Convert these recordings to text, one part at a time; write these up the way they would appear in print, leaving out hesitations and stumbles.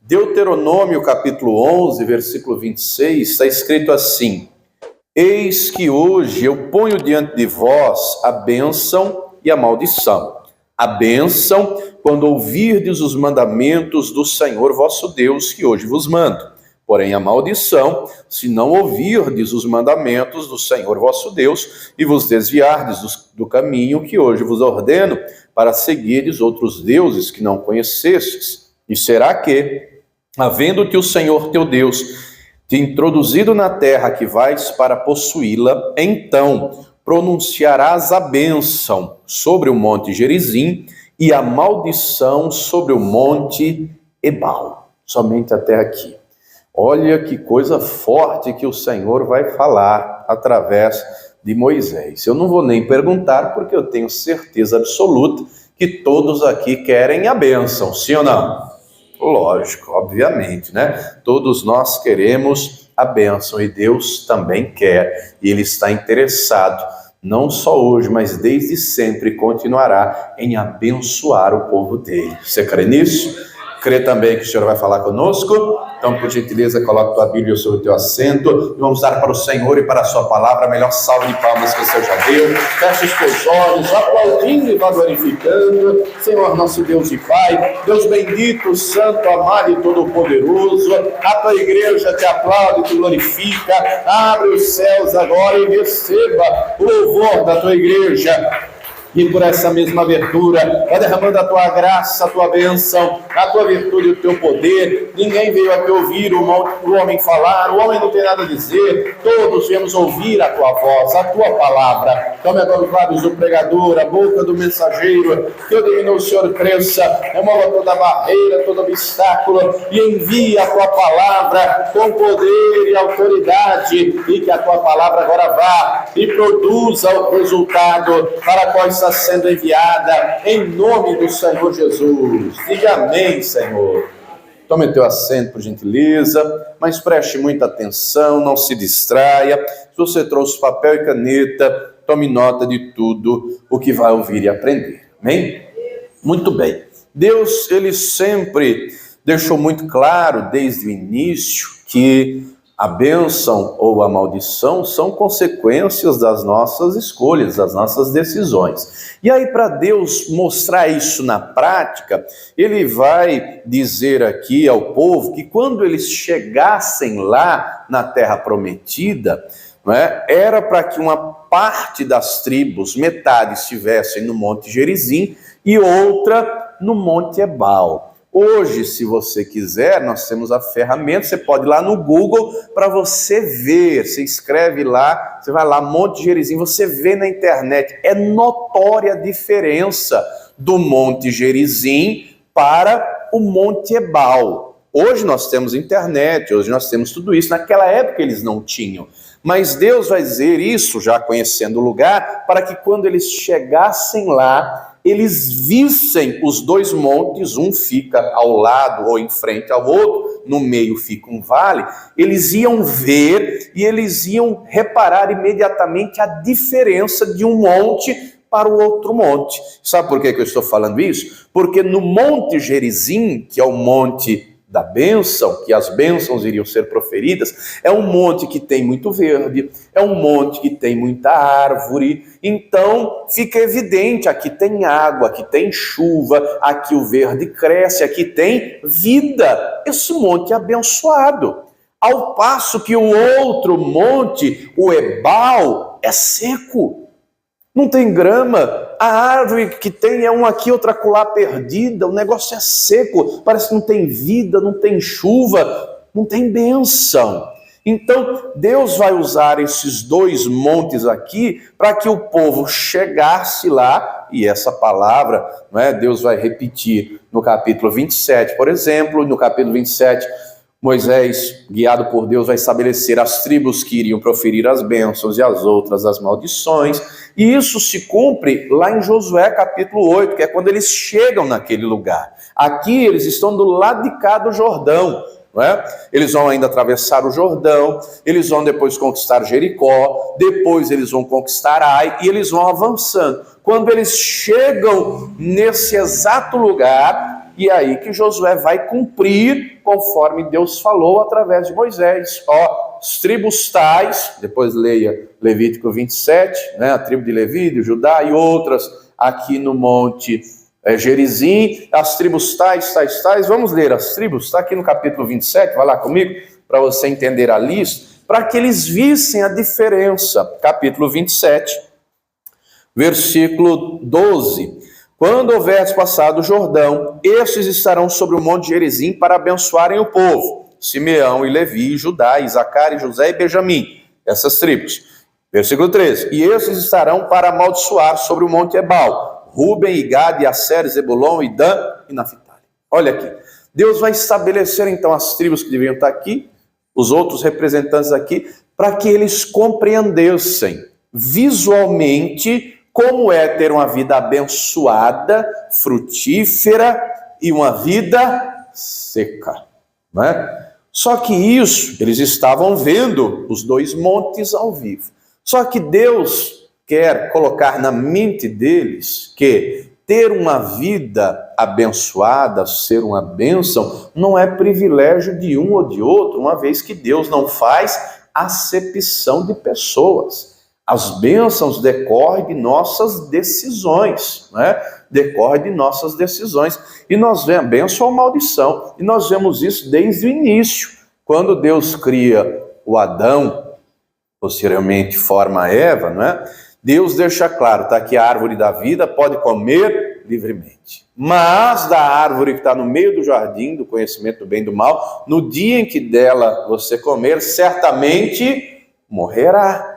Deuteronômio capítulo 11, versículo 26, está escrito assim: Eis que hoje eu ponho diante de vós a bênção e a maldição. A bênção, quando ouvirdes os mandamentos do Senhor vosso Deus, que hoje vos mando. Porém, a maldição, se não ouvirdes os mandamentos do Senhor vosso Deus e vos desviardes do caminho que hoje vos ordeno, para seguirdes outros deuses que não conhecestes. E será que, havendo-te o Senhor teu Deus te introduzido na terra que vais para possuí-la, então pronunciarás a bênção sobre o monte Gerizim e a maldição sobre o monte Ebal. Somente até aqui. Olha que coisa forte que o Senhor vai falar através de Moisés. Eu não vou nem perguntar, porque eu tenho certeza absoluta que todos aqui querem a bênção, sim ou não? Lógico, obviamente, né? Todos nós queremos a bênção e Deus também quer. E Ele está interessado, não só hoje, mas desde sempre continuará em abençoar o povo dele. Você crê nisso? Crê também que o Senhor vai falar conosco? Então, por gentileza, coloque tua Bíblia sobre o teu assento e vamos dar para o Senhor e para a sua palavra a melhor salva de palmas que você já deu. Feche os teus olhos, aplaudindo e vá glorificando. Senhor, nosso Deus e Pai, Deus bendito, santo, amado e todo-poderoso, a tua igreja te aplaude e te glorifica. Abre os céus agora e receba o louvor da tua igreja. E por essa mesma abertura, vai derramando a tua graça, a tua bênção, a tua virtude e o teu poder. Ninguém veio aqui ouvir o homem falar, o homem não tem nada a dizer. Todos viemos ouvir a tua voz, a tua palavra. Tome agora os lábios do pregador, a boca do mensageiro, que o divino Senhor cresça, remova toda barreira, todo obstáculo, e envie a tua palavra com poder e autoridade, e que a tua palavra agora vá e produza o resultado para qual está sendo enviada, em nome do Senhor Jesus. Diga amém, Senhor. Tome teu assento, por gentileza, mas preste muita atenção, não se distraia. Se você trouxe papel e caneta, tome nota de tudo o que vai ouvir e aprender. Amém? Muito bem. Deus, Ele sempre deixou muito claro, desde o início, que a bênção ou a maldição são consequências das nossas escolhas, das nossas decisões. E aí, para Deus mostrar isso na prática, Ele vai dizer aqui ao povo que quando eles chegassem lá na Terra Prometida, era para que uma parte das tribos, metade estivessem no Monte Gerizim e outra no Monte Ebal. Hoje, se você quiser, nós temos a ferramenta, você pode ir lá no Google para você ver, você escreve lá, você vai lá, Monte Gerizim, você vê na internet, é notória a diferença do Monte Gerizim para o Monte Ebal. Hoje nós temos internet, hoje nós temos tudo isso, naquela época eles não tinham. Mas Deus vai dizer isso, já conhecendo o lugar, para que quando eles chegassem lá, eles vissem os dois montes, um fica ao lado ou em frente ao outro, no meio fica um vale, eles iam ver e eles iam reparar imediatamente a diferença de um monte para o outro monte. Sabe por que eu estou falando isso? Porque no Monte Gerizim, que é o monte da bênção, que as bênçãos iriam ser proferidas, é um monte que tem muito verde, é um monte que tem muita árvore, então fica evidente, aqui tem água, aqui tem chuva, aqui o verde cresce, aqui tem vida, esse monte é abençoado, ao passo que o outro monte, o Ebal, é seco, não tem grama, a árvore que tem é uma aqui, outra acolá perdida, o negócio é seco, parece que não tem vida, não tem chuva, não tem bênção. Então, Deus vai usar esses dois montes aqui para que o povo chegasse lá, e essa palavra, Deus vai repetir no capítulo 27, por exemplo, no capítulo 27, Moisés, guiado por Deus, vai estabelecer as tribos que iriam proferir as bênçãos e as outras as maldições. E isso se cumpre lá em Josué capítulo 8, que é quando eles chegam naquele lugar. Aqui eles estão do lado de cá do Jordão. Eles vão ainda atravessar o Jordão, eles vão depois conquistar Jericó, depois eles vão conquistar Ai, e eles vão avançando. Quando eles chegam nesse exato lugar, e aí que Josué vai cumprir conforme Deus falou através de Moisés. Ó, as tribos tais, depois leia Levítico 27, né, a tribo de Levi, de Judá e outras aqui no monte Gerizim, as tribos tais, vamos ler as tribos, está aqui no capítulo 27, vai lá comigo, para você entender a lista, para que eles vissem a diferença. Capítulo 27, versículo 12. Quando houveres passado o Jordão, estes estarão sobre o monte Gerizim para abençoarem o povo. Simeão e Levi, Judá, Isacar e José e Benjamim, essas tribos. Versículo 13. E estes estarão para amaldiçoar sobre o monte Ebal, Ruben e Gad, e Asser, Zebulon e Dan e Naphtali. Olha aqui, Deus vai estabelecer então as tribos que deviam estar aqui, os outros representantes aqui, para que eles compreendessem visualmente como é ter uma vida abençoada, frutífera e uma vida seca, não é? Só que isso, eles estavam vendo os dois montes ao vivo. Só que Deus quer colocar na mente deles que ter uma vida abençoada, ser uma bênção, não é privilégio de um ou de outro, uma vez que Deus não faz acepção de pessoas. As bênçãos decorrem de nossas decisões, né? Decorre de nossas decisões. E nós vemos bênção ou maldição. E nós vemos isso desde o início. Quando Deus cria o Adão, posteriormente forma a Eva, não é? Deus deixa claro, está aqui a árvore da vida, pode comer livremente. Mas da árvore que está no meio do jardim, do conhecimento do bem e do mal, no dia em que dela você comer, certamente morrerá.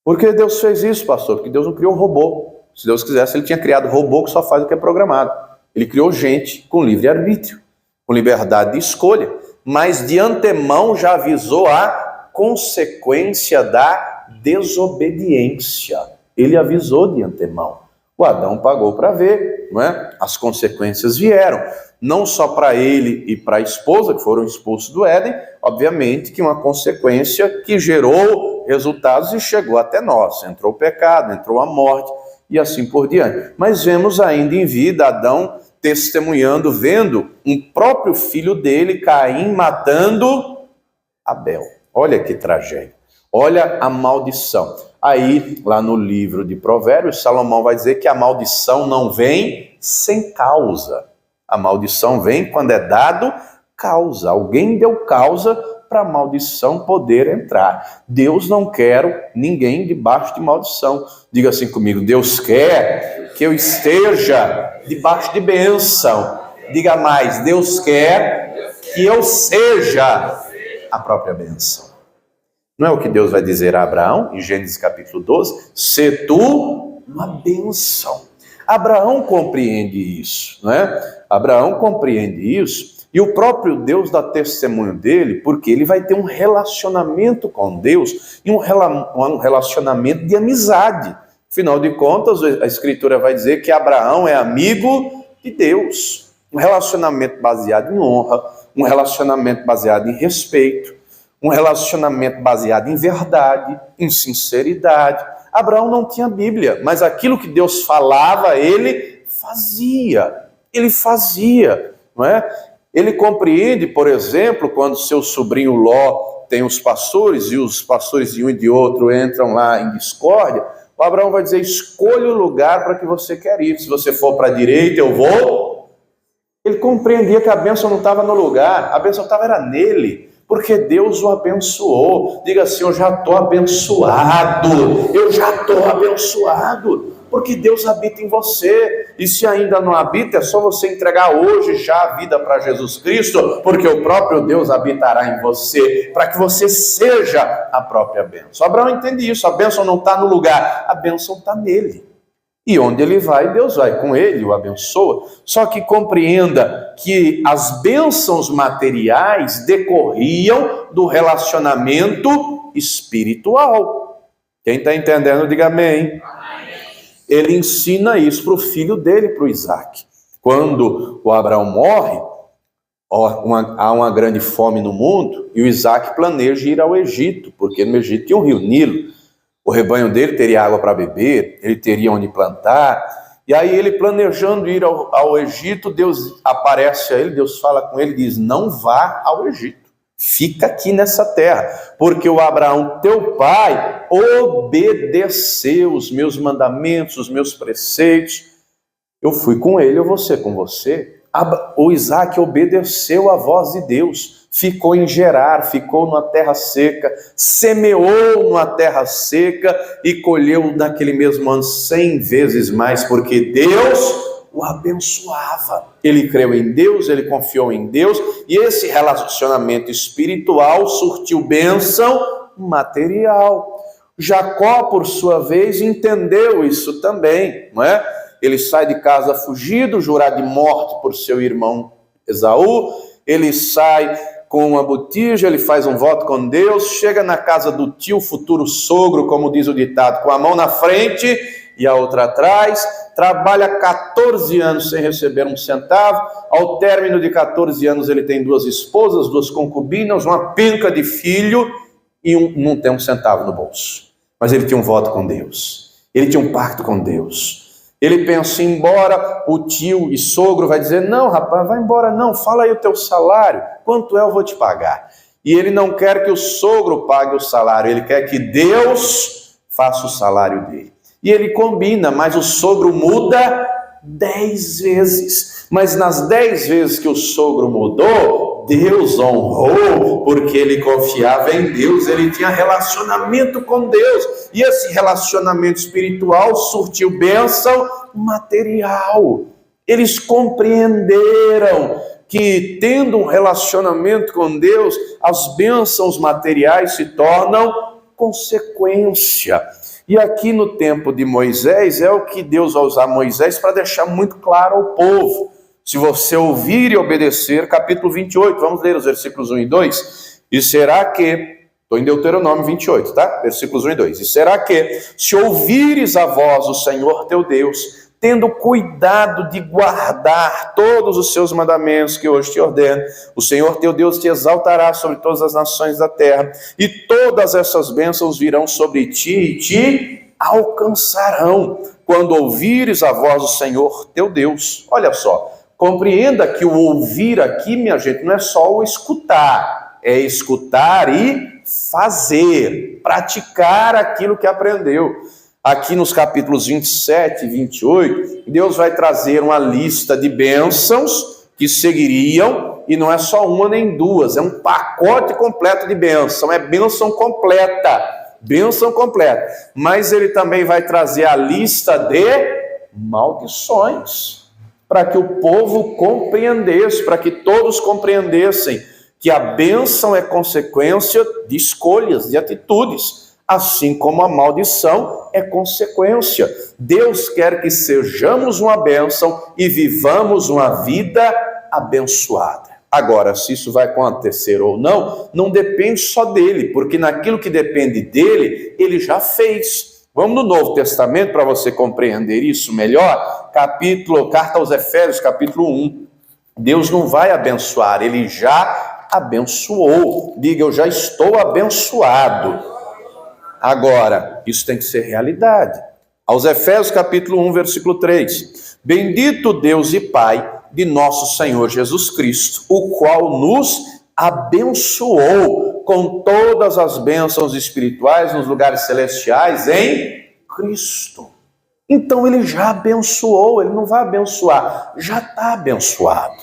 Por que Deus fez isso, pastor? Porque Deus não criou robô. Se Deus quisesse, ele tinha criado robô que só faz o que é programado. Ele criou gente com livre-arbítrio, com liberdade de escolha, mas de antemão já avisou a consequência da desobediência. Ele avisou de antemão. O Adão pagou para ver, não é? As consequências vieram, não só para ele e para a esposa, que foram expulsos do Éden, obviamente que uma consequência que gerou resultados e chegou até nós. Entrou o pecado, entrou a morte e assim por diante. Mas vemos ainda em vida Adão testemunhando, vendo um próprio filho dele, Caim, matando Abel. Olha que tragédia. Olha a maldição. Aí, lá no livro de Provérbios, Salomão vai dizer que a maldição não vem sem causa. A maldição vem quando é dado causa. Alguém deu causa para a maldição poder entrar. Deus não quer ninguém debaixo de maldição. Diga assim comigo, Deus quer que eu esteja debaixo de bênção. Diga mais, Deus quer que eu seja a própria bênção. Não é o que Deus vai dizer a Abraão, em Gênesis capítulo 12? Se tu uma bênção. Abraão compreende isso, não é? Abraão compreende isso, e o próprio Deus dá testemunho dele, porque ele vai ter um relacionamento com Deus, e um relacionamento de amizade. Afinal de contas, a Escritura vai dizer que Abraão é amigo de Deus. Um relacionamento baseado em honra, um relacionamento baseado em respeito, um relacionamento baseado em verdade, em sinceridade. Abraão não tinha Bíblia, mas aquilo que Deus falava, ele fazia. Ele fazia, não é? Ele compreende, por exemplo, quando seu sobrinho Ló tem os pastores, e os pastores de um e de outro entram lá em discórdia, o Abraão vai dizer, escolha o lugar para que você quer ir. Se você for para a direita, eu vou. Ele compreendia que a bênção não estava no lugar, a bênção estava nele. Porque Deus o abençoou. Diga assim, eu já estou abençoado. Eu já estou abençoado. Porque Deus habita em você. E se ainda não habita, é só você entregar hoje já a vida para Jesus Cristo, porque o próprio Deus habitará em você, para que você seja a própria bênção. Abraão entende isso. A bênção não está no lugar, a bênção está nele. E onde ele vai, Deus vai com ele, o abençoa. Só que compreenda que as bênçãos materiais decorriam do relacionamento espiritual. Quem está entendendo, diga amém. Ele ensina isso para o filho dele, para o Isaac. Quando o Abraão morre, há uma grande fome no mundo, e o Isaac planeja ir ao Egito, porque no Egito tinha o rio Nilo. O rebanho dele teria água para beber, ele teria onde plantar, E aí ele planejando ir ao Egito, Deus aparece a ele, Deus fala com ele e diz: não vá ao Egito, fica aqui nessa terra, porque o Abraão, teu pai, obedeceu os meus mandamentos, os meus preceitos. Eu fui com ele, eu vou ser com você. O Isaac obedeceu a voz de Deus, ficou em Gerar, ficou numa terra seca, semeou numa terra seca e colheu naquele mesmo ano 100 vezes mais, porque Deus o abençoava. Ele creu em Deus, ele confiou em Deus, e esse relacionamento espiritual surtiu bênção material. Jacó, por sua vez, entendeu isso também, não é? Ele sai de casa fugido, jurado de morte por seu irmão Esaú. Ele sai com uma botija, ele faz um voto com Deus, chega na casa do tio, futuro sogro, como diz o ditado, com a mão na frente e a outra atrás, trabalha 14 anos sem receber um centavo. Ao término de 14 anos ele tem 2 esposas, 2 concubinas, uma penca de filho e não tem um centavo no bolso. Mas ele tinha um voto com Deus, ele tinha um pacto com Deus. Ele pensa em ir embora, o tio e sogro vai dizer: não, rapaz, vai embora não, fala aí o teu salário, quanto é, eu vou te pagar. E ele não quer que o sogro pague o salário, ele quer que Deus faça o salário dele. E ele combina, mas o sogro muda 10 vezes. Mas nas 10 vezes que o sogro mudou, Deus honrou, porque ele confiava em Deus, ele tinha relacionamento com Deus, e esse relacionamento espiritual surtiu bênção material. Eles compreenderam que, tendo um relacionamento com Deus, as bênçãos materiais se tornam consequência. E aqui no tempo de Moisés, é o que Deus vai usar Moisés para deixar muito claro ao povo. Se você ouvir e obedecer, capítulo 28, vamos ler os versículos 1 e 2. E será que, estou em Deuteronômio 28, tá? Versículos 1 e 2. E será que, se ouvires a voz do Senhor teu Deus, tendo cuidado de guardar todos os seus mandamentos que hoje te ordeno, o Senhor teu Deus te exaltará sobre todas as nações da terra, e todas essas bênçãos virão sobre ti e te alcançarão, quando ouvires a voz do Senhor teu Deus. Olha só, compreenda que o ouvir aqui, minha gente, não é só o escutar, é escutar e fazer, praticar aquilo que aprendeu. Aqui nos capítulos 27 e 28, Deus vai trazer uma lista de bênçãos que seguiriam, e não é só uma nem duas, é um pacote completo de bênção, é bênção completa, mas ele também vai trazer a lista de maldições, para que o povo compreendesse, para que todos compreendessem que a bênção é consequência de escolhas, de atitudes, assim como a maldição é consequência. Deus quer que sejamos uma bênção e vivamos uma vida abençoada. Agora, se isso vai acontecer ou não, não depende só dele, porque naquilo que depende dele, ele já fez. Vamos no Novo Testamento para você compreender isso melhor. Carta aos Efésios, capítulo 1. Deus não vai abençoar, ele já abençoou. Diga: eu já estou abençoado. Agora, isso tem que ser realidade. Aos Efésios capítulo 1, versículo 3. Bendito Deus e Pai de nosso Senhor Jesus Cristo, o qual nos abençoou com todas as bênçãos espirituais nos lugares celestiais em Cristo. Então ele já abençoou, ele não vai abençoar, já está abençoado.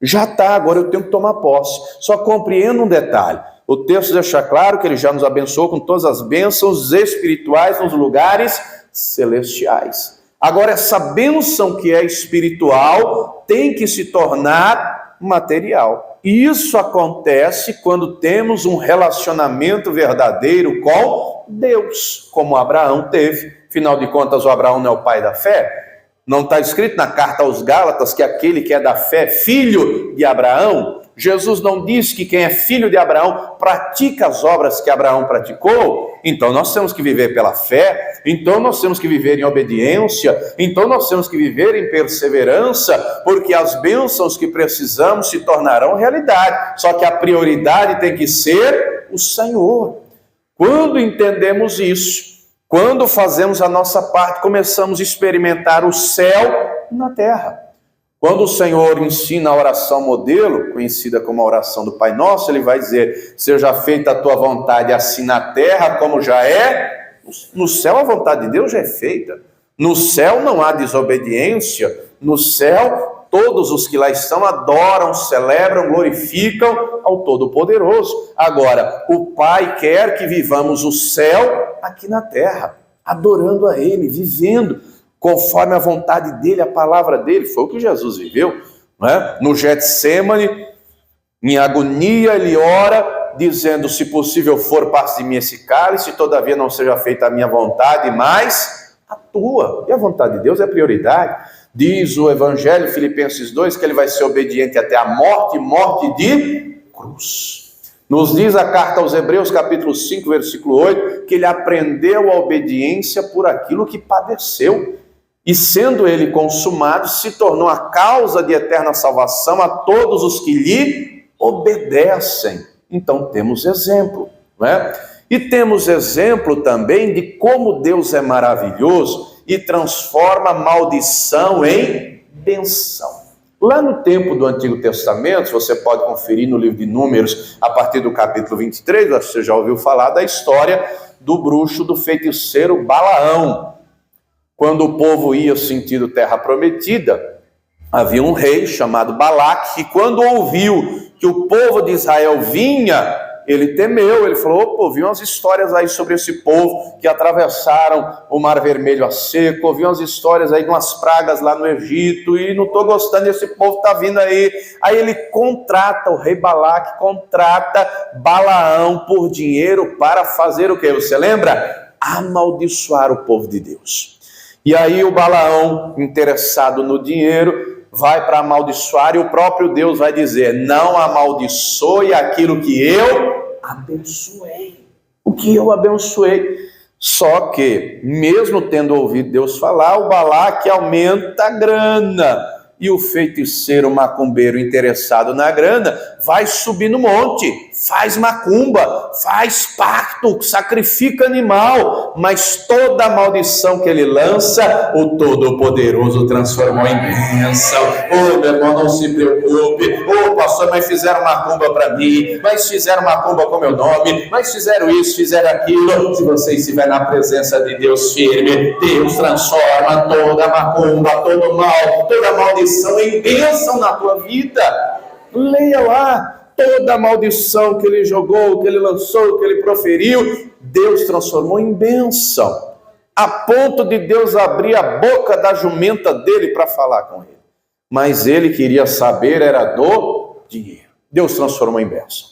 Já está, agora eu tenho que tomar posse. Só compreenda um detalhe. O texto deixa claro que ele já nos abençoou com todas as bênçãos espirituais nos lugares celestiais. Agora, essa bênção que é espiritual tem que se tornar material. E isso acontece quando temos um relacionamento verdadeiro com Deus, como Abraão teve. Afinal de contas, o Abraão não é o pai da fé? Não está escrito na carta aos Gálatas que aquele que é da fé é filho de Abraão? Jesus não diz que quem é filho de Abraão pratica as obras que Abraão praticou? Então nós temos que viver pela fé, então nós temos que viver em obediência, então nós temos que viver em perseverança, porque as bênçãos que precisamos se tornarão realidade. Só que a prioridade tem que ser o Senhor. Quando entendemos isso, Quando fazemos a nossa parte, começamos a experimentar o céu na terra. Quando o Senhor ensina a oração modelo, conhecida como a oração do Pai Nosso, ele vai dizer: seja feita a tua vontade assim na terra como já é. No céu a vontade de Deus já é feita. No céu não há desobediência. No céu todos os que lá estão adoram, celebram, glorificam ao Todo-Poderoso. Agora, o Pai quer que vivamos o céu aqui na terra, adorando a Ele, vivendo conforme a vontade dEle, a palavra dEle. Foi o que Jesus viveu, não é? No Getsêmani, em agonia, ele ora, dizendo: se possível for, passe de mim esse cálice, todavia não seja feita a minha vontade, mas a tua. E a vontade de Deus é prioridade. Diz o Evangelho, Filipenses 2, que ele vai ser obediente até a morte, morte de cruz. Nos diz a carta aos Hebreus, capítulo 5, versículo 8, que ele aprendeu a obediência por aquilo que padeceu. E sendo ele consumado, se tornou a causa de eterna salvação a todos os que lhe obedecem. Então temos exemplo, não é? E temos exemplo também de como Deus é maravilhoso e transforma maldição em benção. Lá no tempo do Antigo Testamento, você pode conferir no livro de Números, a partir do capítulo 23, você já ouviu falar da história do bruxo, do feiticeiro Balaão. Quando o povo ia sentido terra prometida, havia um rei chamado Balaque, que quando ouviu que o povo de Israel vinha, ele temeu, ele falou: opa, ouvi umas histórias aí sobre esse povo que atravessaram o Mar Vermelho a seco, ouvi umas histórias aí de umas pragas lá no Egito, e não estou gostando desse povo, está vindo aí. Aí ele contrata, o rei Balaque contrata Balaão por dinheiro para fazer o quê? Você lembra? Amaldiçoar o povo de Deus. E aí o Balaão, interessado no dinheiro, vai para amaldiçoar, e o próprio Deus vai dizer: não amaldiçoe aquilo que eu abençoei. O que eu abençoei. Só que, mesmo tendo ouvido Deus falar, o Balaque aumenta a grana. E o feiticeiro macumbeiro interessado na grana vai subir no monte, faz macumba, faz pacto, sacrifica animal, mas toda a maldição que ele lança, o Todo-Poderoso transformou em bênção. Ô, meu irmão, não se preocupe. Ô, pastor, mas fizeram macumba para mim, mas fizeram macumba com meu nome, mas fizeram isso, fizeram aquilo. Se você estiver na presença de Deus firme, Deus transforma toda a macumba, todo o mal, toda a maldição em bênção na tua vida. Leia lá, toda a maldição que ele jogou, que ele lançou, que ele proferiu, Deus transformou em bênção, a ponto de Deus abrir a boca da jumenta dele para falar com ele. Mas ele queria saber, era do dinheiro. Deus transformou em bênção.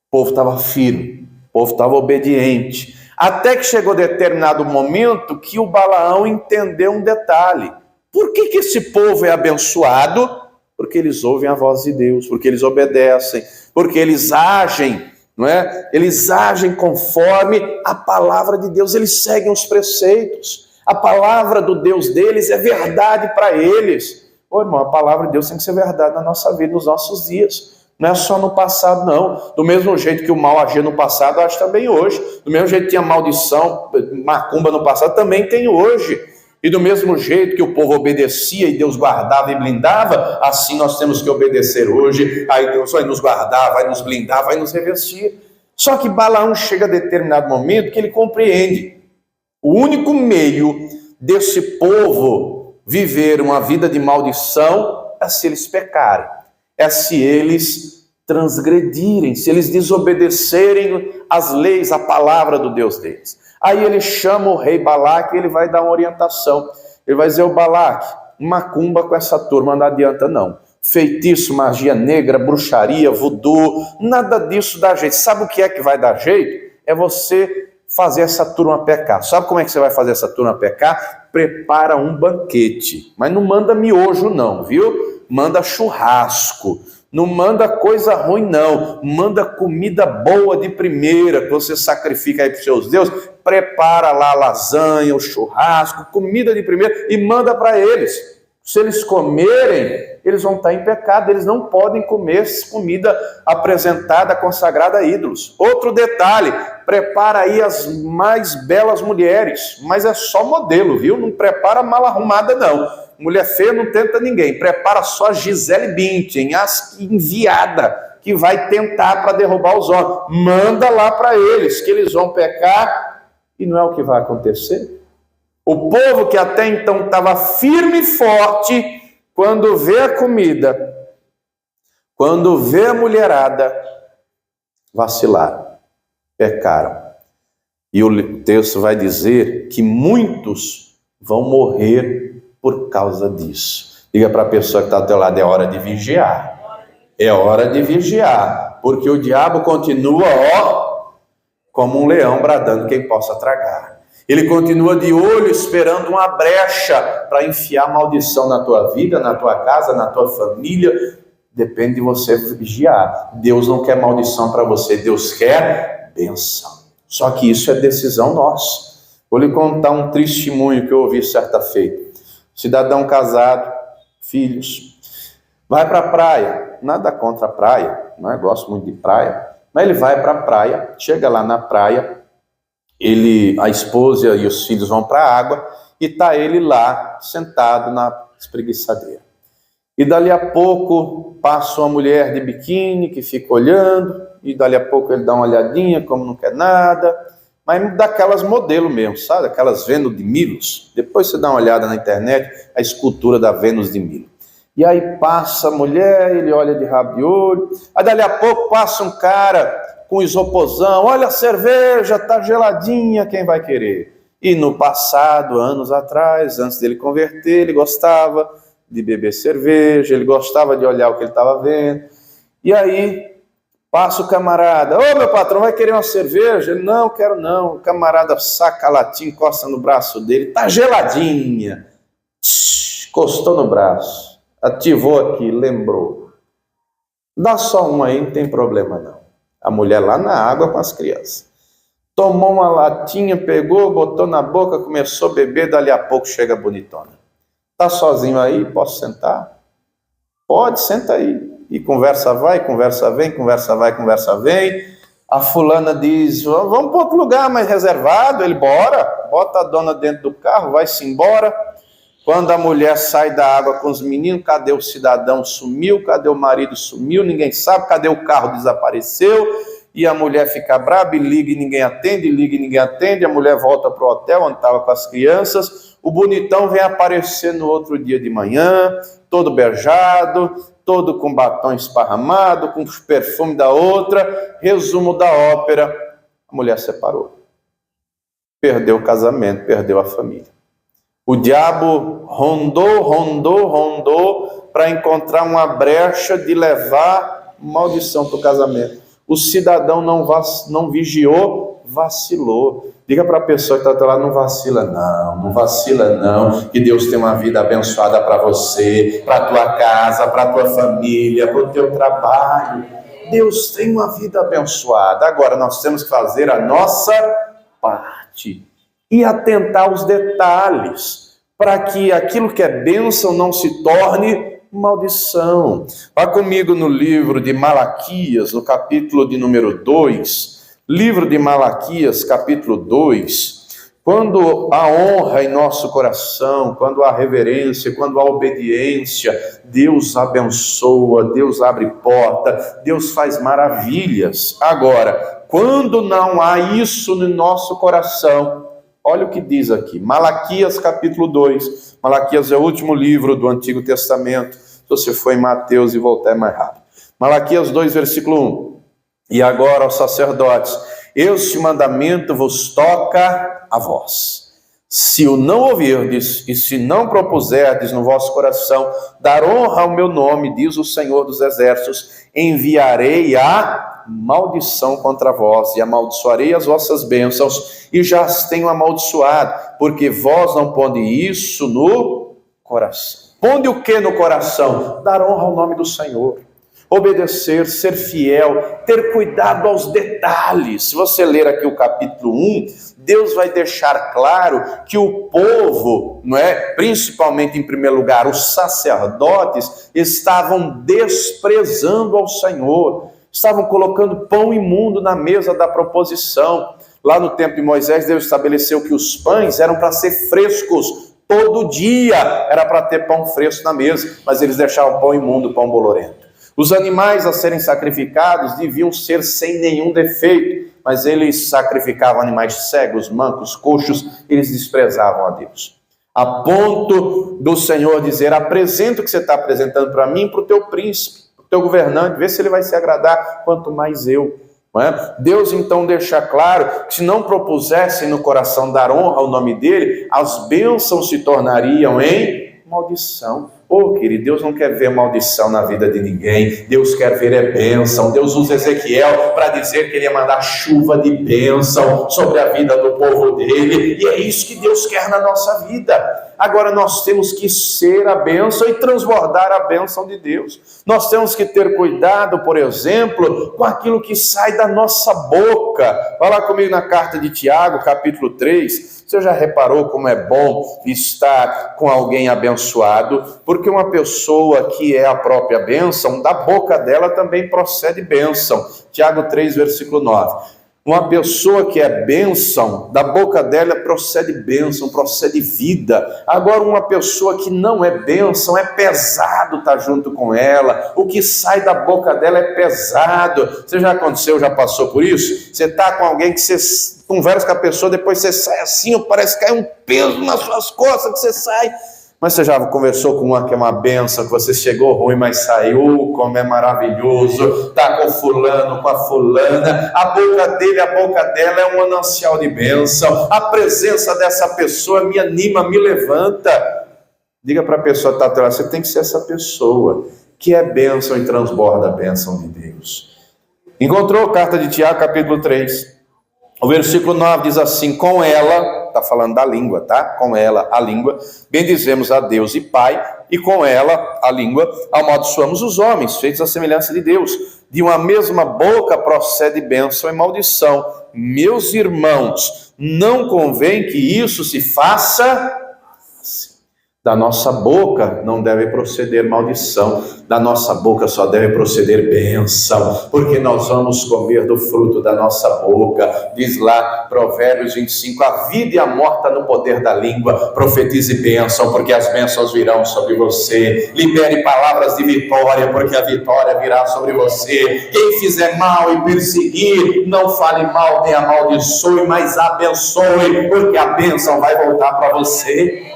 O povo estava firme, o povo estava obediente, até que chegou determinado momento que o Balaão entendeu um detalhe. Por que esse povo é abençoado? Porque eles ouvem a voz de Deus, porque eles obedecem, porque eles agem, não é? Eles agem conforme a palavra de Deus, eles seguem os preceitos. A palavra do Deus deles é verdade para eles. Ô irmão, a palavra de Deus tem que ser verdade na nossa vida, nos nossos dias. Não é só no passado, não. Do mesmo jeito que o mal agia no passado, acho também hoje. Do mesmo jeito que tinha maldição, macumba no passado, também tem hoje. E do mesmo jeito que o povo obedecia e Deus guardava e blindava, assim nós temos que obedecer hoje. Aí Deus vai nos guardar, vai nos blindar, vai nos revestir. Só que Balaão chega a determinado momento que ele compreende. O único meio desse povo viver uma vida de maldição é se eles pecarem. É se eles transgredirem, se eles desobedecerem as leis, a palavra do Deus deles. Aí ele chama o rei Balaque e ele vai dar uma orientação. Ele vai dizer: o Balaque, macumba com essa turma não adianta não. Feitiço, magia negra, bruxaria, voodoo, nada disso dá jeito. Sabe o que é que vai dar jeito? É você fazer essa turma pecar. Sabe como é que você vai fazer essa turma pecar? Prepara um banquete. Mas não manda miojo não, viu? Manda churrasco. Não manda coisa ruim não, manda comida boa de primeira, que você sacrifica aí para os seus deuses, prepara lá a lasanha, o churrasco, comida de primeira e manda para eles. Se eles comerem, eles vão estar em pecado, eles não podem comer comida apresentada, consagrada a ídolos. Outro detalhe, prepara aí as mais belas mulheres, mas é só modelo, viu? Não prepara mal arrumada, não. Mulher feia não tenta ninguém, prepara só a Gisele Bündchen, as enviada, que vai tentar para derrubar os homens. Manda lá para eles, que eles vão pecar, e não é o que vai acontecer. O povo que até então estava firme e forte, quando vê a comida, quando vê a mulherada, vacilaram, pecaram. E o texto vai dizer que muitos vão morrer por causa disso. Diga para a pessoa que está ao teu lado, é hora de vigiar. É hora de vigiar, porque o diabo continua, como um leão bradando quem possa tragar. Ele continua de olho esperando uma brecha para enfiar maldição na tua vida, na tua casa, na tua família. Depende de você vigiar. Deus não quer maldição para você, Deus quer bênção. Só que isso é decisão nossa. Vou lhe contar um testemunho que eu ouvi certa feita. Cidadão casado, filhos, vai para a praia. Nada contra a praia, não é? Gosto muito de praia. Mas ele vai para a praia, chega lá na praia, a esposa e os filhos vão para a água e está ele lá, sentado na espreguiçadeira. E dali a pouco passa uma mulher de biquíni que fica olhando, e dali a pouco ele dá uma olhadinha, como não quer nada, mas daquelas modelo mesmo, sabe? Aquelas Vênus de Milos. Depois você dá uma olhada na internet, a escultura da Vênus de Milo. E aí passa a mulher, ele olha de rabo de olho, aí dali a pouco passa um cara com isoporzão, olha a cerveja, tá geladinha, quem vai querer? E no passado, anos atrás, antes dele converter, ele gostava de beber cerveja, ele gostava de olhar o que ele estava vendo. E aí passa o camarada, ô meu patrão, vai querer uma cerveja? Ele, não, quero não. O camarada saca a latinha, encosta no braço dele, tá geladinha. Encostou no braço, ativou aqui, lembrou. Dá só uma aí, não tem problema não. A mulher lá na água com as crianças. Tomou uma latinha, pegou, botou na boca, começou a beber, dali a pouco chega a bonitona. Tá sozinho aí? Posso sentar? Pode, senta aí. E conversa vai, conversa vem, conversa vai, conversa vem. A fulana diz, vamos para outro lugar mais reservado. Ele, bora. Bota a dona dentro do carro, vai-se embora. Quando a mulher sai da água com os meninos, cadê o cidadão? Sumiu, cadê o marido? Sumiu, ninguém sabe, cadê o carro? Desapareceu. E a mulher fica braba e liga e ninguém atende, liga e ninguém atende. A mulher volta para o hotel onde estava com as crianças. O bonitão vem aparecer no outro dia de manhã, todo beijado, todo com batom esparramado, com os perfumes da outra. Resumo da ópera, a mulher separou. Perdeu o casamento, perdeu a família. O diabo rondou para encontrar uma brecha de levar maldição para o casamento. O cidadão não vigiou, vacilou. Diga para a pessoa que está do lado, não vacila não vacila não, que Deus tem uma vida abençoada para você, para a tua casa, para a tua família, para o teu trabalho. Deus tem uma vida abençoada. Agora nós temos que fazer a nossa parte e atentar aos detalhes, para que aquilo que é bênção não se torne maldição. Vá comigo no livro de Malaquias, no capítulo de número 2, livro de Malaquias, capítulo 2, quando há honra em nosso coração, quando há reverência, quando há obediência, Deus abençoa, Deus abre porta, Deus faz maravilhas. Agora, quando não há isso no nosso coração, olha o que diz aqui, Malaquias capítulo 2, Malaquias é o último livro do Antigo Testamento, se você for em Mateus e voltar é mais rápido. Malaquias 2, versículo 1, e agora, aos sacerdotes, este mandamento vos toca a vós. Se o não ouvirdes e se não propuserdes no vosso coração dar honra ao meu nome, diz o Senhor dos Exércitos, enviarei a maldição contra vós e amaldiçoarei as vossas bênçãos e já as tenho amaldiçoado, porque vós não ponde isso no coração. Ponde o que no coração? Dar honra ao nome do Senhor. Obedecer, ser fiel, ter cuidado aos detalhes. Se você ler aqui o capítulo 1, Deus vai deixar claro que o povo, não é? Principalmente em primeiro lugar, os sacerdotes estavam desprezando ao Senhor, estavam colocando pão imundo na mesa da proposição. Lá no tempo de Moisés, Deus estabeleceu que os pães eram para ser frescos, todo dia era para ter pão fresco na mesa, mas eles deixavam pão imundo, pão bolorento. Os animais a serem sacrificados deviam ser sem nenhum defeito, mas eles sacrificavam animais cegos, mancos, coxos, eles desprezavam a Deus. A ponto do Senhor dizer: apresenta o que você está apresentando para mim, para o teu príncipe, para o teu governante, vê se ele vai se agradar, quanto mais eu. Não é? Deus então deixa claro que se não propusessem no coração dar honra ao nome dele, as bênçãos se tornariam em maldição. Querido, Deus não quer ver maldição na vida de ninguém, Deus quer ver bênção. Deus usa Ezequiel para dizer que ele ia mandar chuva de bênção sobre a vida do povo dele, e é isso que Deus quer na nossa vida. Agora nós temos que ser a bênção e transbordar a bênção de Deus. Nós temos que ter cuidado, por exemplo, com aquilo que sai da nossa boca. Vai lá comigo na carta de Tiago, capítulo 3. Você já reparou como é bom estar com alguém abençoado? Porque uma pessoa que é a própria bênção, da boca dela também procede bênção. Tiago 3, versículo 9. Uma pessoa que é bênção, da boca dela procede bênção, procede vida. Agora, uma pessoa que não é bênção, é pesado estar junto com ela. O que sai da boca dela é pesado. Você já aconteceu, já passou por isso? Você está com alguém que você conversa com a pessoa, depois você sai assim, parece que cai um peso nas suas costas que você sai. Mas você já conversou com uma que é uma bênção, que você chegou ruim, mas saiu, como é maravilhoso, está com fulano, com a fulana, a boca dele, a boca dela é um manancial de bênção, a presença dessa pessoa me anima, me levanta. Diga para a pessoa que está atrás, você tem que ser essa pessoa, que é bênção e transborda a bênção de Deus. Encontrou? Carta de Tiago, capítulo 3. O versículo 9 diz assim: com ela, está falando da língua, tá? Com ela, a língua, bendizemos a Deus e Pai, e com ela, a língua, amaldiçoamos os homens, feitos à semelhança de Deus. De uma mesma boca procede bênção e maldição. Meus irmãos, não convém que isso se faça assim. Da nossa boca não deve proceder maldição, da nossa boca só deve proceder bênção, porque nós vamos comer do fruto da nossa boca. Diz lá, Provérbios 25, a vida e a morte está no poder da língua. Profetize bênção, porque as bênçãos virão sobre você. Libere palavras de vitória, porque a vitória virá sobre você. Quem fizer mal e perseguir, não fale mal nem amaldiçoe, mas abençoe, porque a bênção vai voltar para você.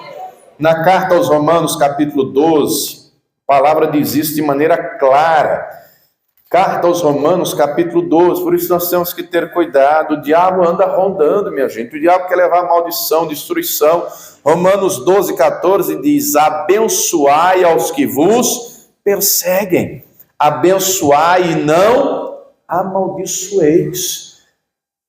Na carta aos Romanos, capítulo 12, a palavra diz isso de maneira clara. Carta aos Romanos, capítulo 12, por isso nós temos que ter cuidado. O diabo anda rondando, minha gente. O diabo quer levar maldição, destruição. Romanos 12, 14 diz: abençoai aos que vos perseguem. Abençoai e não amaldiçoeis.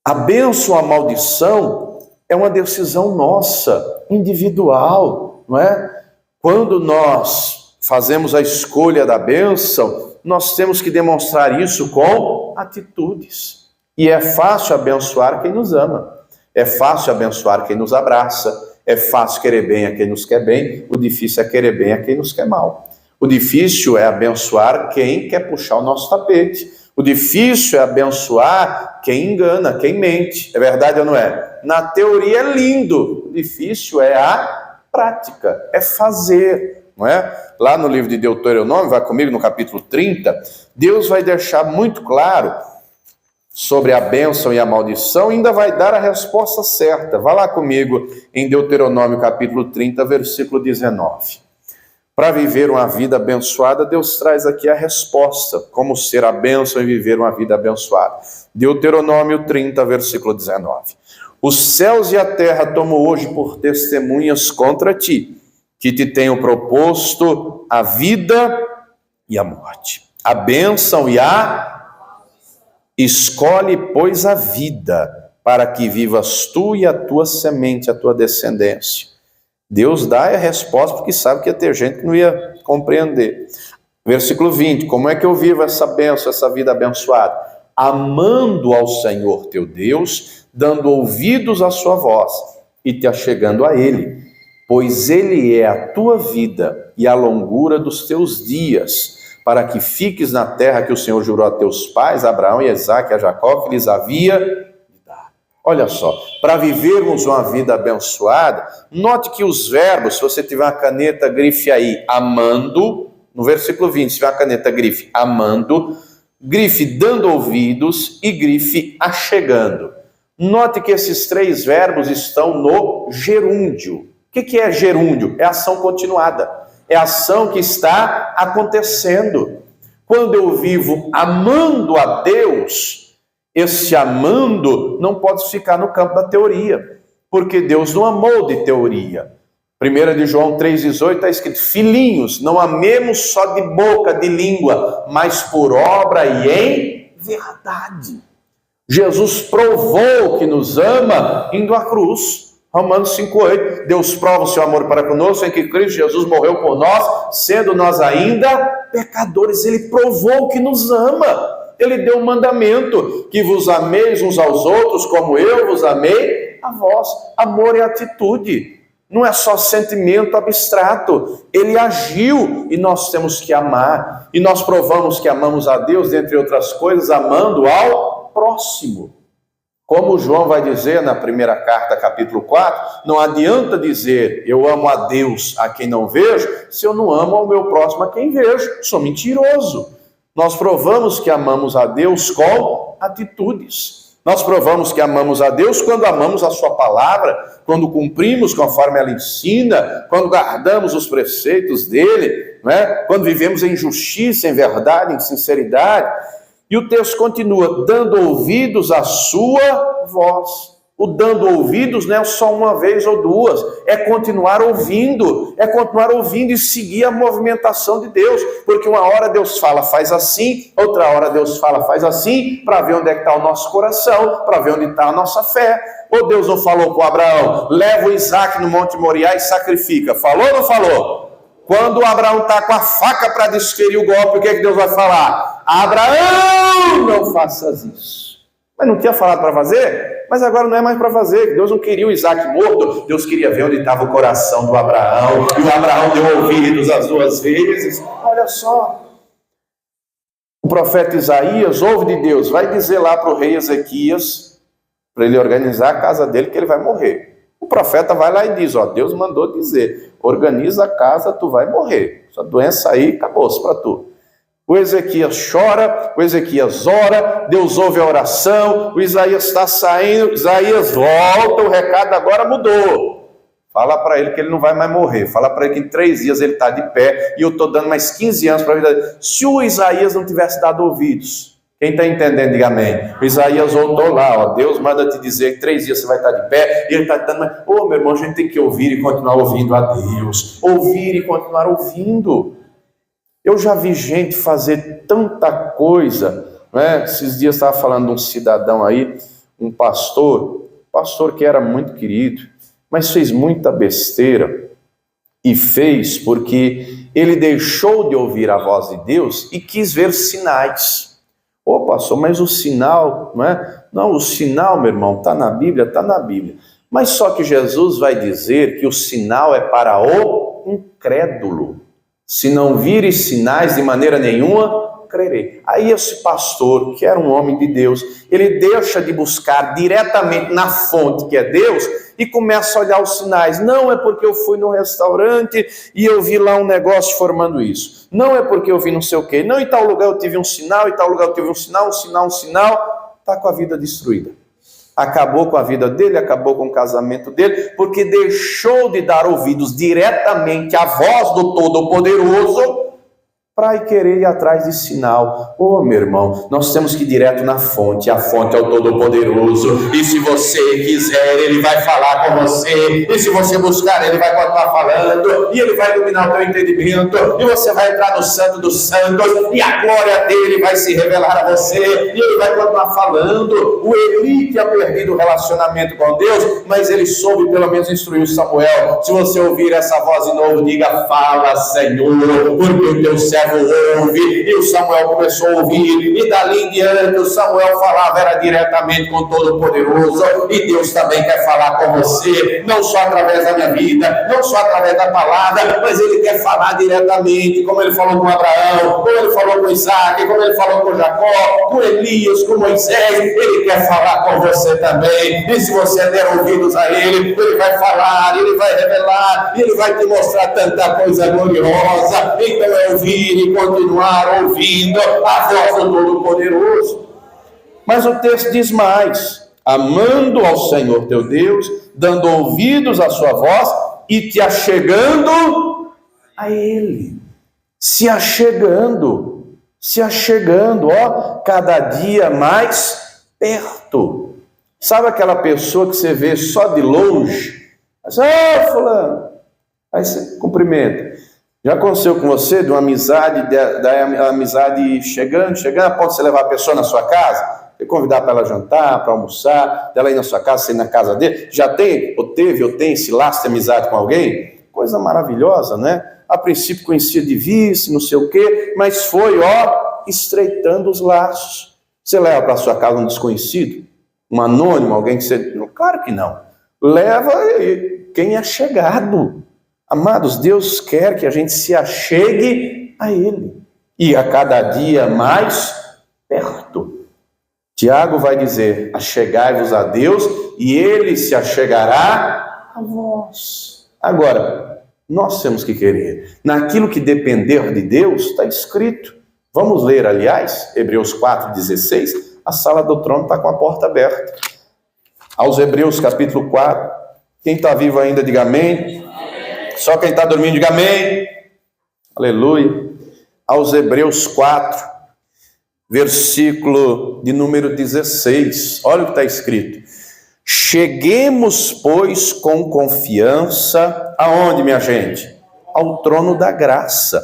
A bênção, a maldição é uma decisão nossa, individual. Não é? Quando nós fazemos a escolha da bênção, nós temos que demonstrar isso com atitudes. E é fácil abençoar quem nos ama, é fácil abençoar quem nos abraça, é fácil querer bem a quem nos quer bem, o difícil é querer bem a quem nos quer mal. O difícil é abençoar quem quer puxar o nosso tapete. O difícil é abençoar quem engana, quem mente. É verdade ou não é? Na teoria é lindo, o difícil é a prática, é fazer, não é? Lá no livro de Deuteronômio, vai comigo no capítulo 30, Deus vai deixar muito claro sobre a bênção e a maldição, e ainda vai dar a resposta certa. Vá lá comigo em Deuteronômio capítulo 30, versículo 19. Para viver uma vida abençoada, Deus traz aqui a resposta, como ser a bênção e viver uma vida abençoada. Deuteronômio 30, versículo 19. Os céus e a terra tomo hoje por testemunhas contra ti, que te tenho proposto a vida e a morte, a bênção e a... Escolhe, pois, a vida, para que vivas tu e a tua semente, a tua descendência. Deus dá a resposta porque sabe que ia ter gente que não ia compreender. Versículo 20, como é que eu vivo essa bênção, essa vida abençoada? Amando ao Senhor teu Deus, dando ouvidos à sua voz e te achegando a Ele, pois Ele é a tua vida e a longura dos teus dias, para que fiques na terra que o Senhor jurou a teus pais, Abraão e Isaque, a Jacó, que lhes havia de dar. Olha só, para vivermos uma vida abençoada, note que os verbos, se você tiver uma caneta, grife aí, amando, no versículo 20, se tiver uma caneta, grife amando, grife dando ouvidos e grife achegando. Note que esses três verbos estão no gerúndio. O que é gerúndio? É ação continuada. É ação que está acontecendo. Quando eu vivo amando a Deus, esse amando não pode ficar no campo da teoria, porque Deus não amou de teoria. 1 de João 3,18 está escrito: filhinhos, não amemos só de boca, de língua, mas por obra e em verdade. Jesus provou que nos ama indo à cruz. Romanos 5,8, Deus prova o seu amor para conosco em que Cristo Jesus morreu por nós, sendo nós ainda pecadores. Ele provou que nos ama. Ele deu um mandamento, que vos ameis uns aos outros como eu vos amei a vós. Amor é atitude, não é só sentimento abstrato. Ele agiu e nós temos que amar. E nós provamos que amamos a Deus, dentre outras coisas, amando ao próximo. Como João vai dizer na primeira carta, capítulo 4, não adianta dizer eu amo a Deus a quem não vejo, se eu não amo ao meu próximo a quem vejo. Sou mentiroso. Nós provamos que amamos a Deus com atitudes. Nós provamos que amamos a Deus quando amamos a sua palavra, quando cumprimos conforme ela ensina, quando guardamos os preceitos dele, né? Quando vivemos em justiça, em verdade, em sinceridade. E o texto continua, dando ouvidos à sua voz. O dando ouvidos não é só uma vez ou duas, é continuar ouvindo e seguir a movimentação de Deus, porque uma hora Deus fala, faz assim, outra hora Deus fala, faz assim, para ver onde é que está o nosso coração, para ver onde está a nossa fé. Ou Deus não falou com Abraão, leva o Isaque no Monte Moriá e sacrifica, falou ou não falou? Quando o Abraão está com a faca para desferir o golpe, o que é que Deus vai falar? Abraão, não faças isso. Mas não tinha falado para fazer? Mas agora não é mais para fazer. Deus não queria o Isaque morto. Deus queria ver onde estava o coração do Abraão. E o Abraão deu ouvidos as duas vezes. Olha só. O profeta Isaías ouve de Deus. Vai dizer lá para o rei Ezequias, para ele organizar a casa dele, que ele vai morrer. O profeta vai lá e diz, ó, Deus mandou dizer, organiza a casa, tu vai morrer. Essa doença aí, acabou-se para tu. O Ezequias chora, o Ezequias ora, Deus ouve a oração, o Isaías está saindo, Isaías volta, o recado agora mudou. Fala para ele que ele não vai mais morrer, fala para ele que em 3 dias ele está de pé, e eu estou dando mais 15 anos para a vida dele. Se o Isaías não tivesse dado ouvidos, quem está entendendo, diga amém. O Isaías voltou lá, ó, Deus manda te dizer que 3 dias você vai estar de pé, e ele está dando, mas, meu irmão, a gente tem que ouvir e continuar ouvindo a Deus, ouvir e continuar ouvindo. Eu já vi gente fazer tanta coisa, né? Esses dias estava falando de um cidadão aí, um pastor que era muito querido, mas fez muita besteira, e fez porque ele deixou de ouvir a voz de Deus e quis ver sinais. Ô pastor, mas o sinal, não é? Não, o sinal, meu irmão, está na Bíblia, está na Bíblia. Mas só que Jesus vai dizer que o sinal é para o incrédulo. Se não vires sinais de maneira nenhuma, crerei. Aí esse pastor, que era um homem de Deus, ele deixa de buscar diretamente na fonte, que é Deus, e começa a olhar os sinais. Não é porque eu fui num restaurante e eu vi lá um negócio formando isso. Não é porque eu vi não sei o quê. Não, em tal lugar eu tive um sinal, em tal lugar eu tive um sinal. Está com a vida destruída. Acabou com a vida dele, acabou com o casamento dele, porque deixou de dar ouvidos diretamente à voz do Todo-Poderoso para querer ir atrás de sinal. Meu irmão, nós temos que ir direto na fonte. A fonte é o Todo-Poderoso. E se você quiser, Ele vai falar com você. E se você buscar, Ele vai continuar falando. E Ele vai iluminar o teu entendimento. E você vai entrar no Santo dos Santos. E a glória dEle vai se revelar a você. E Ele vai continuar falando. O Eli tinha perdido o relacionamento com Deus, mas ele soube pelo menos instruir o Samuel. Se você ouvir essa voz de novo, diga, fala, Senhor, porque o teu servo servo ouve. E o Samuel começou a ouvir, e dali em diante o Samuel falava era diretamente com o Todo-Poderoso. E Deus também quer falar com você, não só através da minha vida, não só através da palavra, mas Ele quer falar diretamente, como Ele falou com Abraão, como Ele falou com Isaac, como Ele falou com Jacó, com Elias, com Moisés. Ele quer falar com você também. E se você der ouvidos a Ele, Ele vai falar, Ele vai revelar, Ele vai te mostrar tanta coisa gloriosa. Então é ouvir e continuar ouvindo a voz do Todo-Poderoso. Mas o texto diz mais: amando ao Senhor teu Deus, dando ouvidos à sua voz e te achegando a Ele. Se achegando, ó, cada dia mais perto. Sabe aquela pessoa que você vê só de longe? Assim, fulano. Aí você cumprimenta. Já aconteceu com você de uma amizade, da amizade chegando, a ponto de você levar a pessoa na sua casa? Você convidar para ela jantar, para almoçar, dela ir na sua casa, você ir na casa dele? Já tem, ou tem esse laço de amizade com alguém? Coisa maravilhosa, né? A princípio conhecia de vista, não sei o quê, mas foi, estreitando os laços. Você leva para a sua casa um desconhecido? Um anônimo, alguém que você... Claro que não. Leva quem é chegado. Amados, Deus quer que a gente se achegue a Ele. E a cada dia mais perto. Tiago vai dizer, achegai-vos a Deus e Ele se achegará a vós. Agora, nós temos que querer. Naquilo que depender de Deus, está escrito. Vamos ler, aliás, Hebreus 4,16. A sala do trono está com a porta aberta. Aos Hebreus, capítulo 4. Quem está vivo ainda, diga amém. Só quem está dormindo, diga amém. Aleluia. Aos Hebreus 4, versículo de número 16. Olha o que está escrito. Cheguemos, pois, com confiança, aonde, minha gente? Ao trono da graça,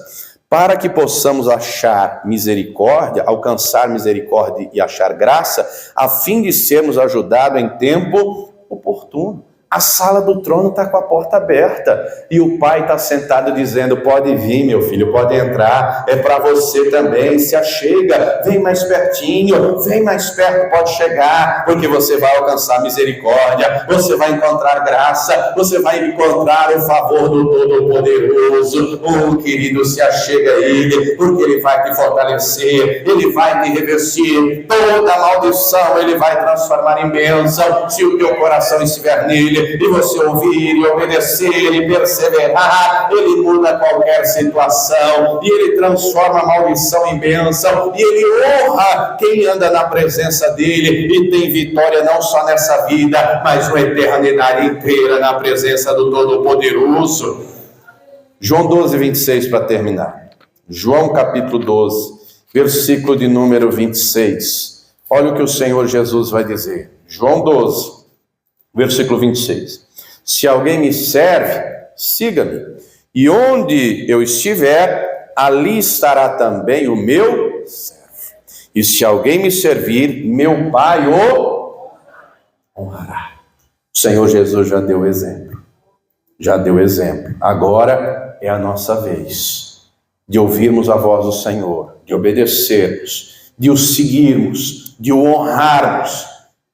para que possamos achar misericórdia, alcançar misericórdia e achar graça, a fim de sermos ajudados em tempo oportuno. A sala do trono está com a porta aberta e o pai está sentado dizendo, pode vir, meu filho, pode entrar, é para você também, se achega, vem mais pertinho, vem mais perto, pode chegar, porque você vai alcançar misericórdia, você vai encontrar graça, você vai encontrar o favor do Todo-Poderoso. Querido, se achega a Ele, porque Ele vai te fortalecer, Ele vai te revestir, toda maldição Ele vai transformar em bênção, se o teu coração estiver nele, e você ouvir e obedecer e perseverar, Ele muda qualquer situação, e Ele transforma a maldição em bênção, e Ele honra quem anda na presença dEle, e tem vitória não só nessa vida, mas na eternidade inteira, na presença do Todo-Poderoso. João 12, 26 para terminar. João capítulo 12, versículo de número 26. Olha o que o Senhor Jesus vai dizer. João 12, versículo 26. Se alguém me serve, siga-me. E onde eu estiver, ali estará também o meu servo. E se alguém me servir, meu Pai o honrará. O Senhor Jesus já deu exemplo. Agora é a nossa vez de ouvirmos a voz do Senhor, de obedecermos, de o seguirmos, de o honrarmos,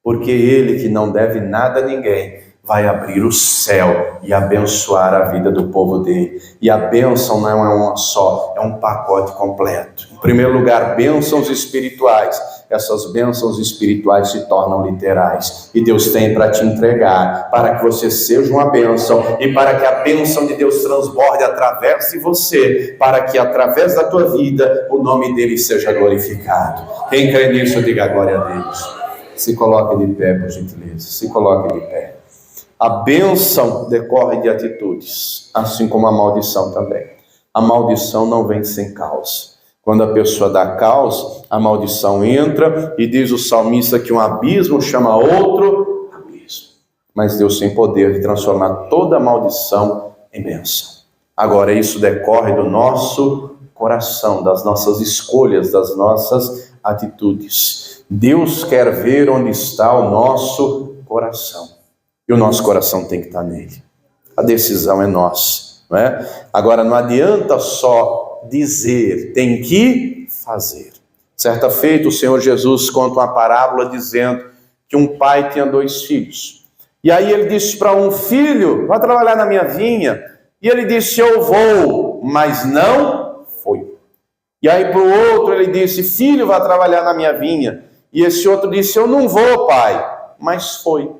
porque Ele, que não deve nada a ninguém, vai abrir o céu e abençoar a vida do povo dele. E a bênção não é uma só, é um pacote completo. Em primeiro lugar, bênçãos espirituais. Essas bênçãos espirituais se tornam literais. E Deus tem para te entregar, para que você seja uma bênção e para que a bênção de Deus transborde através de você, para que através da tua vida o nome dele seja glorificado. Quem crê nisso, diga glória a Deus. Se coloque de pé, por gentileza. Se coloque de pé. A bênção decorre de atitudes, assim como a maldição também. A maldição não vem sem causa. Quando a pessoa dá causa, a maldição entra e diz o salmista que um abismo chama outro abismo. Mas Deus tem poder de transformar toda maldição em bênção. Agora, isso decorre do nosso coração, das nossas escolhas, das nossas atitudes. Deus quer ver onde está o nosso coração. E o nosso coração tem que estar nele. A decisão é nossa, não é? Agora, não adianta só dizer, tem que fazer. Certa feita, o Senhor Jesus conta uma parábola dizendo que um pai tinha 2 filhos. E aí ele disse para um filho, vai trabalhar na minha vinha. E ele disse, eu vou, mas não foi. E aí para o outro ele disse, filho, vai trabalhar na minha vinha. E esse outro disse, eu não vou, pai, mas foi.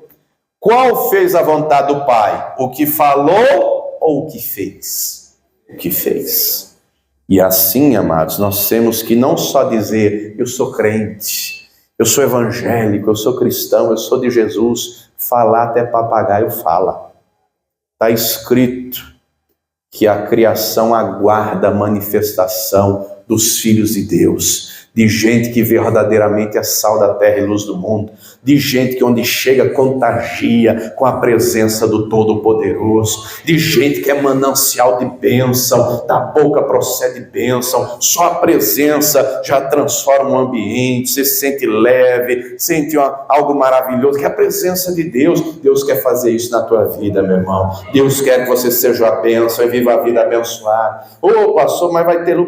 Qual fez a vontade do pai? O que falou ou o que fez? O que fez. E assim, amados, nós temos que não só dizer, eu sou crente, eu sou evangélico, eu sou cristão, eu sou de Jesus, falar até papagaio fala. Está escrito que a criação aguarda a manifestação dos filhos de Deus, de gente que verdadeiramente é sal da terra e luz do mundo, de gente que onde chega contagia com a presença do Todo-Poderoso, de gente que é manancial de bênção, da boca procede bênção, só a presença já transforma o ambiente, você se sente leve, sente algo maravilhoso, que é a presença de Deus. Deus quer fazer isso na tua vida, meu irmão. Deus quer que você seja a bênção e viva a vida abençoada. Ô pastor, mas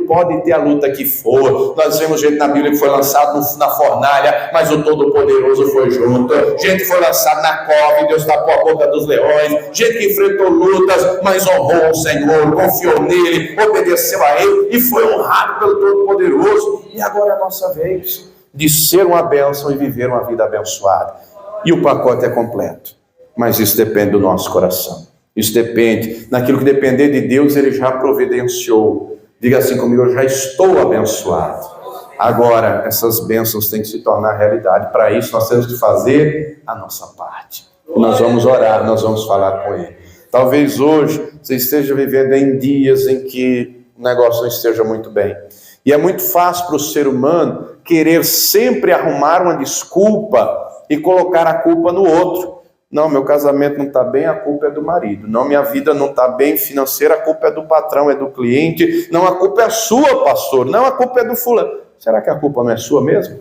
pode ter a luta que for. Nós vemos gente na Bíblia que foi lançado na fornalha, mas o Todo-Poderoso foi junto. Gente foi lançada na cova e Deus tapou a boca dos leões. Gente que enfrentou lutas, mas honrou o Senhor, confiou nele, obedeceu a ele e foi honrado pelo Todo-Poderoso. E agora é a nossa vez de ser uma bênção e viver uma vida abençoada. E o pacote é completo, mas isso depende do nosso coração. Isso depende, naquilo que depender de Deus, Ele já providenciou. Diga assim comigo, eu já estou abençoado. Agora, essas bênçãos têm que se tornar realidade. Para isso, nós temos que fazer a nossa parte. Nós vamos orar, nós vamos falar com Ele. Talvez hoje você esteja vivendo em dias em que o negócio não esteja muito bem. E é muito fácil para o ser humano querer sempre arrumar uma desculpa e colocar a culpa no outro. Não, meu casamento não está bem, a culpa é do marido. Não, minha vida não está bem financeira, a culpa é do patrão, é do cliente. Não, a culpa é sua, pastor. Não, a culpa é do fulano. Será que a culpa não é sua mesmo?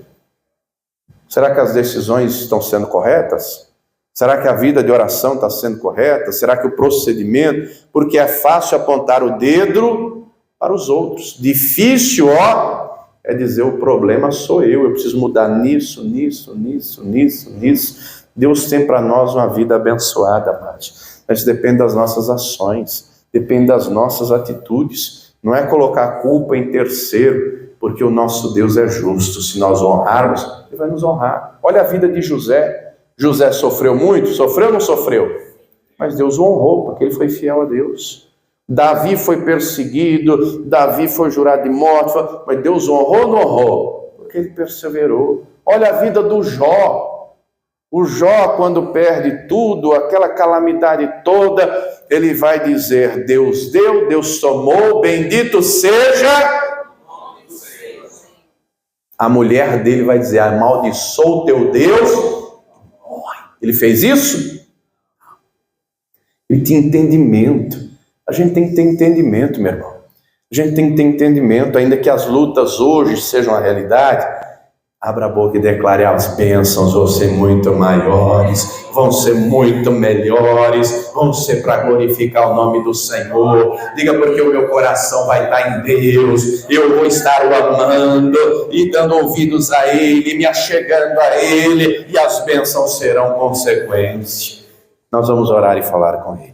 Será que as decisões estão sendo corretas? Será que a vida de oração está sendo correta? Será que o procedimento? Porque é fácil apontar o dedo para os outros. Difícil, é dizer o problema sou eu preciso mudar nisso. Deus tem para nós uma vida abençoada, amados. Mas depende das nossas ações, depende das nossas atitudes. Não é colocar a culpa em terceiro, porque o nosso Deus é justo. Se nós honrarmos, Ele vai nos honrar. Olha a vida de José. José sofreu muito? Sofreu ou não sofreu? Mas Deus o honrou, porque ele foi fiel a Deus. Davi foi perseguido, Davi foi jurado de morte, mas Deus honrou ou não honrou? Porque ele perseverou. Olha a vida do Jó. O Jó, quando perde tudo, aquela calamidade toda, ele vai dizer, Deus deu, Deus tomou, bendito seja. A mulher dele vai dizer, amaldiçoa o teu Deus. Ele fez isso? Ele tinha entendimento. A gente tem que ter entendimento, meu irmão. A gente tem que ter entendimento, ainda que as lutas hoje sejam a realidade. Abra a boca e declare, as bênçãos vão ser muito maiores, vão ser muito melhores, vão ser para glorificar o nome do Senhor. Diga, porque o meu coração vai estar em Deus, eu vou estar o amando e dando ouvidos a Ele, me achegando a Ele, e as bênçãos serão consequentes. Nós vamos orar e falar com Ele.